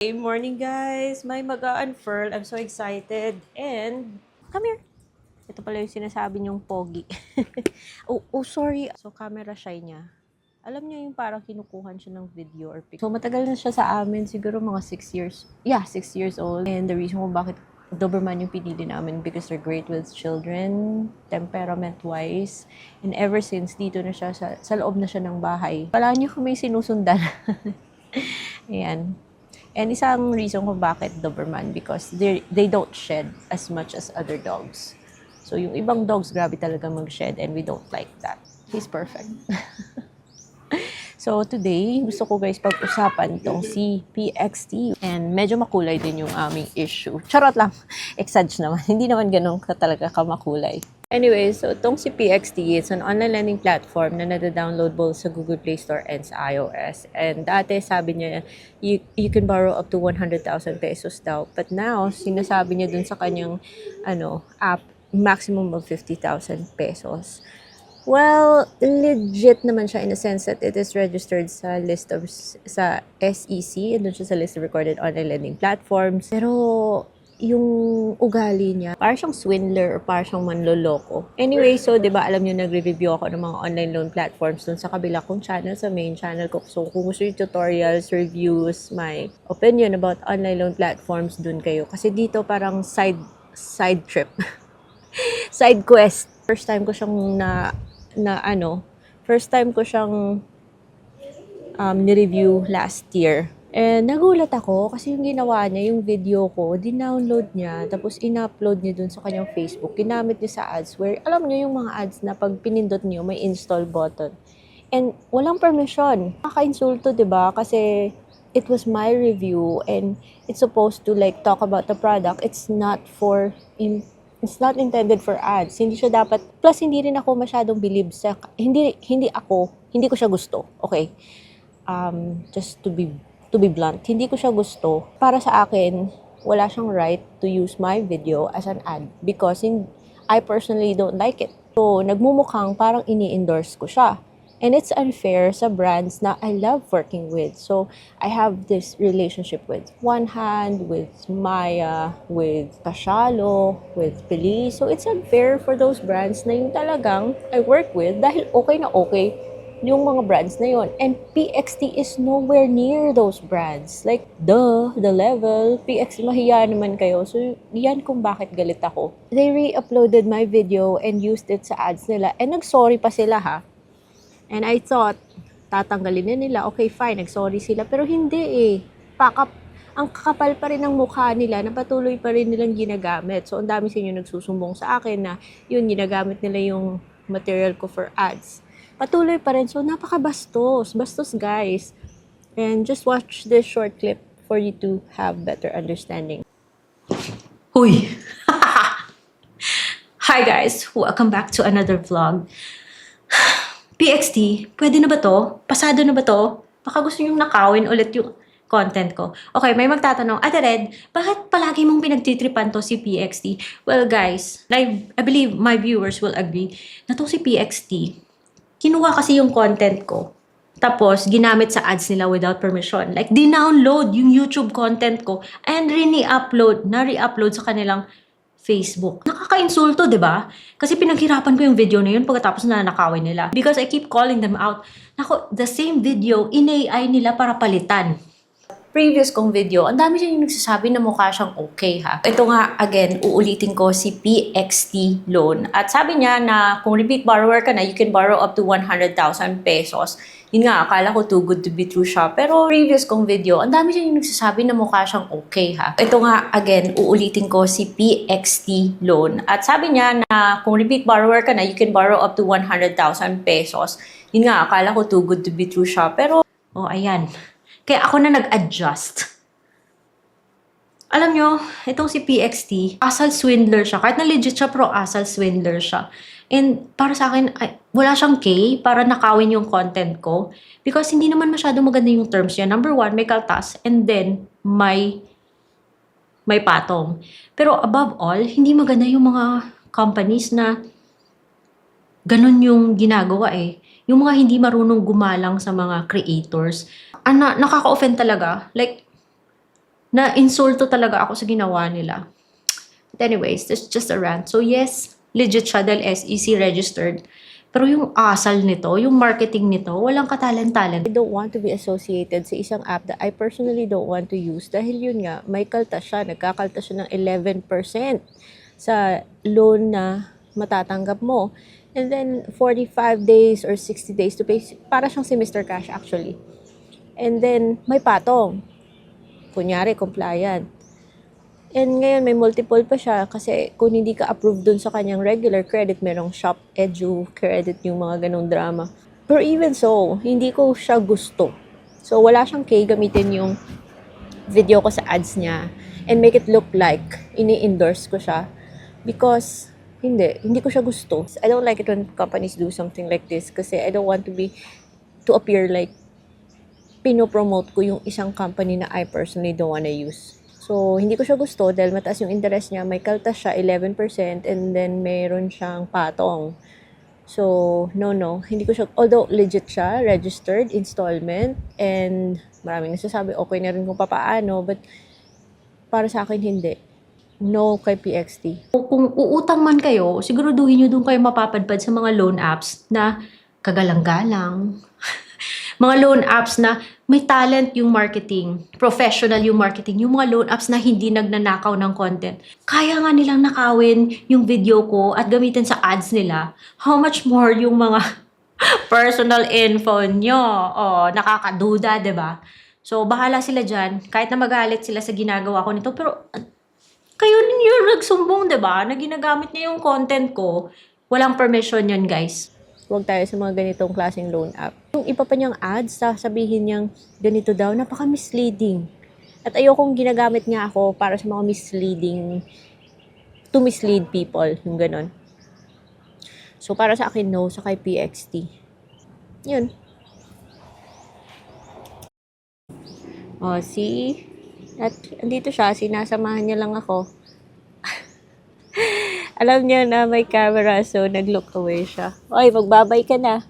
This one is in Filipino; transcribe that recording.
Good morning, guys! May mag-unfurl. I'm so excited. And, come here. Ito pala yung sinasabi niyong pogi. Sorry. So, camera shy niya. Alam niyo yung parang kinukuhan siya ng video or picture. So, matagal na siya sa amin. Siguro mga 6 years. Yeah, 6 years old. And the reason kung bakit Doberman yung pinili namin because they're great with children, temperament-wise. And ever since, dito na siya, sa loob na siya ng bahay. Wala niyo kung may sinusundan. Ayan. And isang reason kung bakit Doberman because they don't shed as much as other dogs. So yung ibang dogs, grabe talaga mag-shed and we don't like that. He's perfect. So today, gusto ko guys pag-usapan tong si PXT. And medyo makulay din yung aming issue. Charot lang. Exage naman. Hindi naman ganun talaga kamakulay. Anyway, so itong si PXT, it's an online lending platform na nada-download both sa Google Play Store and sa iOS. And dati sabi niya, you can borrow up to 100,000 pesos daw. But now, sinasabi niya dun sa kanyang app, maximum of 50,000 pesos. Well, legit naman siya in a sense that it is registered sa list of, sa SEC, and dun siya sa list of recorded online lending platforms. Pero, yung ugali niya, parang siyang swindler or parang siyang manloloko. Anyway, so 'di ba alam niyo nagre-review ako ng mga online loan platforms dun sa kabila kong channel, sa main channel ko. So kung gusto niyo tutorials, reviews, my opinion about online loan platforms, dun kayo. Kasi dito parang side trip. Side quest. First time ko siyang first time ko siyang ni-review last year. And nagulat ako kasi yung ginawa niya, yung video ko, dinownload niya, tapos in-upload niya dun sa kanyang Facebook. Ginamit niya sa ads where, alam niyo yung mga ads na pag pinindot niyo, may install button. And walang permission. Nakaka-insulto, diba? Kasi it was my review and it's supposed to like talk about the product. It's not intended for ads. Hindi siya dapat, plus hindi rin ako masyadong believe sa, hindi ko siya gusto. Okay? Just to be blunt, hindi ko siya gusto. Para sa akin, wala siyang right to use my video as an ad because I personally don't like it. So, nagmumukhang parang ini-endorse ko siya. And it's unfair sa brands na I love working with. So, I have this relationship with One Hand, with Maya, with Kashalo, with Pili. So, it's unfair for those brands na yung talagang I work with dahil okay na okay yung mga brands na yon. And PXT is nowhere near those brands. Like, the level, PXT, mahiya naman kayo. So, yan kung bakit galit ako. They re-uploaded my video and used it sa ads nila. And nag-sorry pa sila ha. And I thought, tatanggalin na nila. Okay, fine, nag-sorry sila. Pero hindi eh. Ang kakapal pa rin ng mukha nila na patuloy pa rin nilang ginagamit. So, ang dami sa inyo nagsusumbong sa akin na yun, ginagamit nila yung material ko for ads. Patuloy pa rin. So, napakabastos. Bastos, guys. And just watch this short clip for you to have better understanding. Huy! Hi, guys. Welcome back to another vlog. PXT, pwede na ba to? Pasado na ba to? Baka gusto nyong nakawin ulit yung content ko. Okay, may magtatanong, Ate Red, bakit palagi mong pinagtitripan to si PXT? Well, guys, I believe my viewers will agree na to si PXT. Kinuha kasi yung content ko. Tapos, ginamit sa ads nila without permission. Like, dinownload yung YouTube content ko and na-re-upload sa kanilang Facebook. Nakaka-insulto, di ba? Kasi pinaghirapan ko yung video na yun pagkatapos na nakawin nila. Because I keep calling them out. Nako, the same video, in-AI nila para palitan. Previous kong video, ang dami siya yung nagsasabi na mukha siyang okay ha. Ito nga, again, uulitin ko si PXT loan. At sabi niya na kung repeat borrower ka na, you can borrow up to 100,000 pesos. Yun nga, akala ko too good to be true siya. Pero previous kong video, ang dami siya yung nagsasabi na mukha siyang okay ha. Ito nga, again, uulitin ko si PXT loan. At sabi niya na kung repeat borrower ka na, you can borrow up to 100,000 pesos. Yun nga, akala ko too good to be true siya. Pero, ayan. Kaya ako na nag-adjust. Alam nyo, itong si PXT, asal swindler siya. Kahit na legit siya, pero asal swindler siya. And para sa akin, wala siyang K para nakawin yung content ko. Because hindi naman masyado maganda yung terms niya. Number one, may kaltas. And then, may patong. Pero above all, hindi maganda yung mga companies na ganun yung ginagawa eh. Yung mga hindi marunong gumalang sa mga creators. Nakaka-offend talaga. Like, Na insulto talaga ako sa ginawa nila. But anyways, that's just a rant. So yes, legit siya dahil SEC registered. Pero yung asal nito, yung marketing nito, walang katalan-talan. I don't want to be associated sa isang app that I personally don't want to use dahil yun nga, may kaltas siya. Nagkakaltas siya ng 11% sa loan na matatanggap mo. And then, 45 days or 60 days to pay. Para siyang si Mr. Cash actually. And then, may patong. Kunyari, compliant. And ngayon, may multiple pa siya kasi kung hindi ka approved dun sa kanyang regular credit, merong shop, edu, credit, yung mga ganong drama. Pero even so, hindi ko siya gusto. So, wala siyang K, gamitin yung video ko sa ads niya and make it look like ini-endorse ko siya because hindi ko siya gusto. I don't like it when companies do something like this kasi I don't want to appear like pinopromote ko yung isang company na I personally don't wanna use. So, hindi ko siya gusto dahil mataas yung interest niya. May kaltas siya, 11%, and then meron siyang patong. So, no. Hindi ko siya, although legit siya, registered, installment, and maraming nasasabi, okay na rin kung papaano, but para sa akin, hindi. No kay PXT. Kung uutang man kayo, siguraduhin nyo doon kayo mapapadpad sa mga loan apps na kagalang-galang. Mga loan apps na may talent yung marketing, professional yung marketing, yung mga loan apps na hindi nagnanakaw ng content. Kaya nga nilang nakawin yung video ko at gamitin sa ads nila. How much more yung mga personal info nyo? Oh, nakakaduda, 'di ba? So, bahala sila dyan. Kahit na magalit sila sa ginagawa ko nito. Pero, kayo ninyo nagsumbong, 'di ba? Na ginagamit niya yung content ko. Walang permission yun, guys. Huwag tayo sa mga ganitong klaseng loan app. Yung iba pa niyang ads, sasabihin niyang ganito daw, napaka-misleading. At ayokong ginagamit niya ako para sa mga misleading, to mislead people, yung ganon. So, para sa akin, no, sa kay PXT. Yun. See? At andito siya, sinasamahan niya lang ako. Alam niya na may camera, so nag-look away siya. Oy, magbabay ka na.